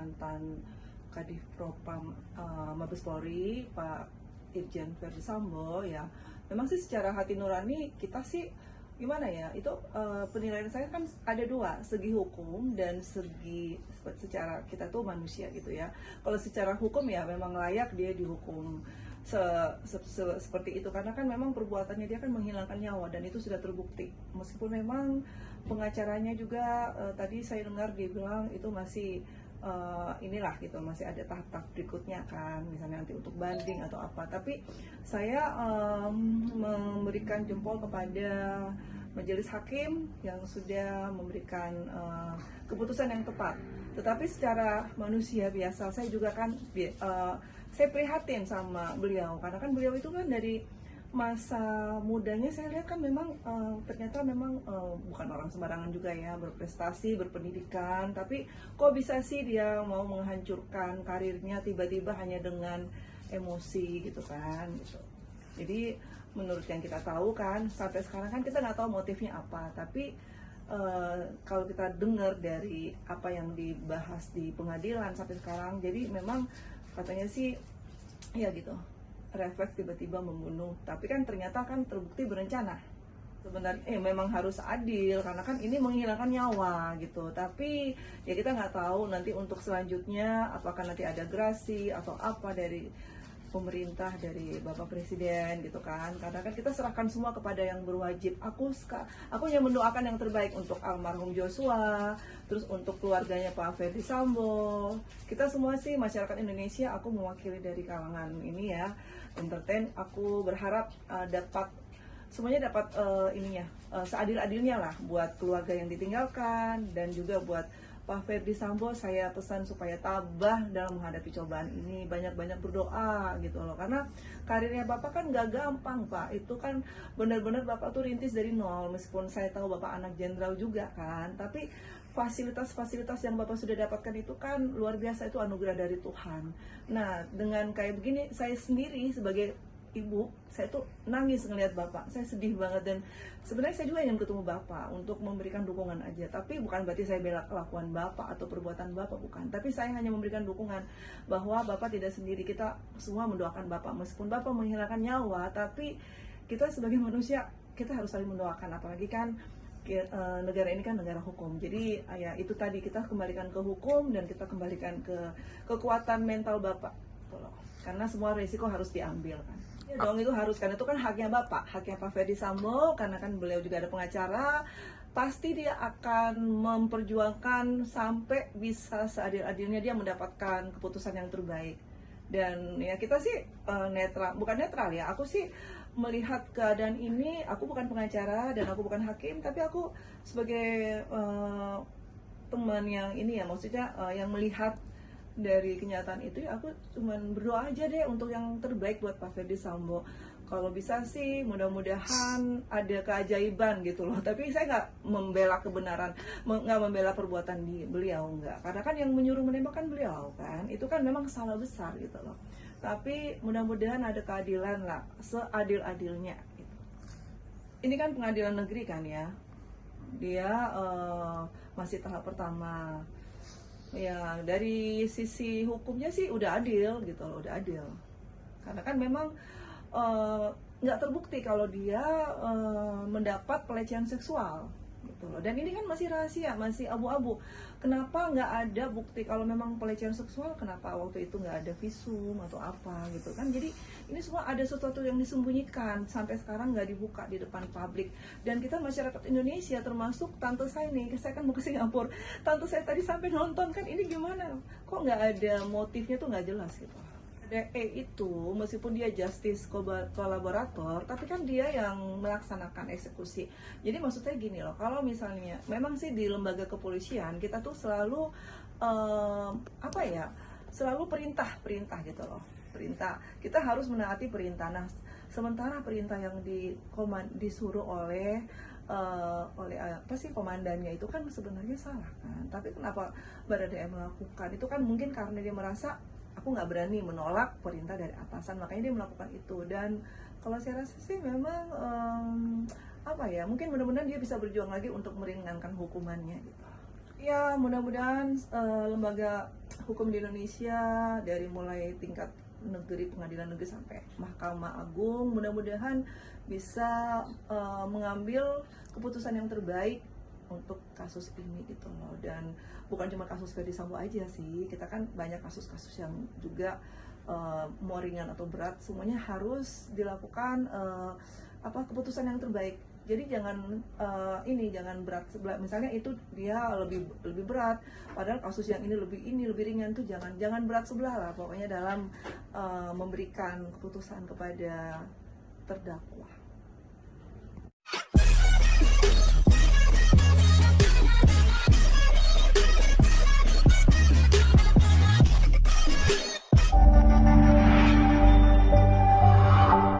mantan Kadif Propam Mabes Polri Pak Irjen Verdi Sambo ya, memang sih secara hati nurani kita sih gimana ya, itu penilaian saya kan ada dua, segi hukum dan segi secara kita tuh manusia gitu ya. Kalau secara hukum ya memang layak dia dihukum seperti itu, karena kan memang perbuatannya dia kan menghilangkan nyawa dan itu sudah terbukti. Meskipun memang pengacaranya juga tadi saya dengar dia bilang itu masih inilah gitu, masih ada tahap-tahap berikutnya kan, misalnya nanti untuk banding atau apa. Tapi saya memberikan jempol kepada majelis hakim yang sudah memberikan keputusan yang tepat. Tetapi secara manusia biasa saya juga kan saya prihatin sama beliau, karena kan beliau itu kan dari masa mudanya saya lihat kan memang ternyata memang bukan orang sembarangan juga ya, berprestasi, berpendidikan, tapi kok bisa sih dia mau menghancurkan karirnya tiba-tiba hanya dengan emosi gitu kan gitu. Jadi menurut yang kita tahu kan sampai sekarang kan kita nggak tahu motifnya apa, tapi kalau kita dengar dari apa yang dibahas di pengadilan sampai sekarang, jadi memang katanya sih ya gitu, refleks tiba-tiba membunuh, tapi kan ternyata kan terbukti berencana. Sebenarnya memang harus adil karena kan ini menghilangkan nyawa gitu, tapi ya kita nggak tahu nanti untuk selanjutnya apakah nanti ada gerasi atau apa dari pemerintah, dari Bapak Presiden gitu kan, karena kan kita serahkan semua kepada yang berwajib. Aku hanya mendoakan yang terbaik untuk almarhum Joshua, terus untuk keluarganya Pak Verdi Sambo, kita semua sih masyarakat Indonesia. Aku mewakili dari kalangan ini ya, entertain. Aku berharap semuanya dapat seadil-adilnya lah buat keluarga yang ditinggalkan dan juga buat Pak Verdi Sambo. Saya pesan supaya tabah dalam menghadapi cobaan ini, banyak-banyak berdoa gitu loh, karena karirnya Bapak kan gak gampang Pak, itu kan benar-benar Bapak tuh rintis dari nol. Meskipun saya tahu Bapak anak jenderal juga kan, tapi fasilitas-fasilitas yang Bapak sudah dapatkan itu kan luar biasa, itu anugerah dari Tuhan. Nah dengan kayak begini, saya sendiri sebagai ibu, saya tuh nangis ngelihat Bapak, saya sedih banget. Dan sebenarnya saya juga ingin ketemu Bapak untuk memberikan dukungan aja, tapi bukan berarti saya bela kelakuan Bapak atau perbuatan Bapak, bukan. Tapi saya hanya memberikan dukungan bahwa Bapak tidak sendiri, kita semua mendoakan Bapak. Meskipun Bapak menghilangkan nyawa, tapi kita sebagai manusia, kita harus saling mendoakan, apalagi kan negara ini kan negara hukum. Jadi ya itu tadi, kita kembalikan ke hukum dan kita kembalikan ke kekuatan mental Bapak gitu loh. Karena semua risiko harus diambil kan. Ya dong, itu harus, karena itu kan haknya Bapak, haknya Pak Verdi Sambo, karena kan beliau juga ada pengacara, pasti dia akan memperjuangkan sampai bisa seadil-adilnya dia mendapatkan keputusan yang terbaik. Dan ya kita sih netral, bukan netral ya, aku sih melihat keadaan ini, aku bukan pengacara dan aku bukan hakim, tapi aku sebagai teman yang ini ya, maksudnya yang melihat dari kenyataan itu, ya aku cuman berdoa aja deh untuk yang terbaik buat Pak Verdi Sambo. Kalau bisa sih mudah-mudahan ada keajaiban gitu loh. Tapi saya nggak membela kebenaran, nggak membela perbuatan beliau, nggak. Karena kan yang menyuruh menembak kan beliau kan. Itu kan memang salah besar gitu loh. Tapi mudah-mudahan ada keadilan lah, seadil-adilnya gitu. Ini kan pengadilan negeri kan ya. Dia masih tahap pertama. Ya dari sisi hukumnya sih udah adil gitu loh, udah adil. Karena kan memang nggak terbukti kalau dia mendapat pelecehan seksual gitu loh. Dan ini kan masih rahasia, masih abu-abu. Kenapa nggak ada bukti kalau memang pelecehan seksual? Kenapa waktu itu nggak ada visum atau apa gitu kan? Jadi ini semua ada sesuatu yang disembunyikan, sampai sekarang nggak dibuka di depan publik. Dan kita masyarakat Indonesia, termasuk tante saya nih, saya kan mau ke Singapura, tante saya tadi sampai nonton kan, ini gimana? Kok nggak ada motifnya tuh, nggak jelas gitu. Itu meskipun dia justice kolaborator, tapi kan dia yang melaksanakan eksekusi. Jadi maksudnya gini loh, kalau misalnya memang sih di lembaga kepolisian kita tuh selalu selalu perintah gitu loh, perintah, kita harus menaati perintah. Nah sementara perintah yang disuruh oleh komandannya itu kan sebenarnya salah kan, tapi kenapa Baradae melakukan itu? Kan mungkin karena dia merasa aku nggak berani menolak perintah dari atasan, makanya dia melakukan itu. Dan kalau saya rasa sih memang mungkin mudah-mudahan dia bisa berjuang lagi untuk meringankan hukumannya gitu. Ya mudah-mudahan lembaga hukum di Indonesia dari mulai tingkat negeri, pengadilan negeri sampai Mahkamah Agung, mudah-mudahan bisa mengambil keputusan yang terbaik untuk kasus ini gitu loh. Dan bukan cuma kasus Ferdy Sambo aja sih, kita kan banyak kasus-kasus yang juga mau ringan atau berat, semuanya harus dilakukan keputusan yang terbaik. Jadi jangan jangan berat sebelah, misalnya itu dia lebih berat, padahal kasus yang ini lebih ringan, tuh jangan berat sebelah lah pokoknya dalam memberikan keputusan kepada terdakwa.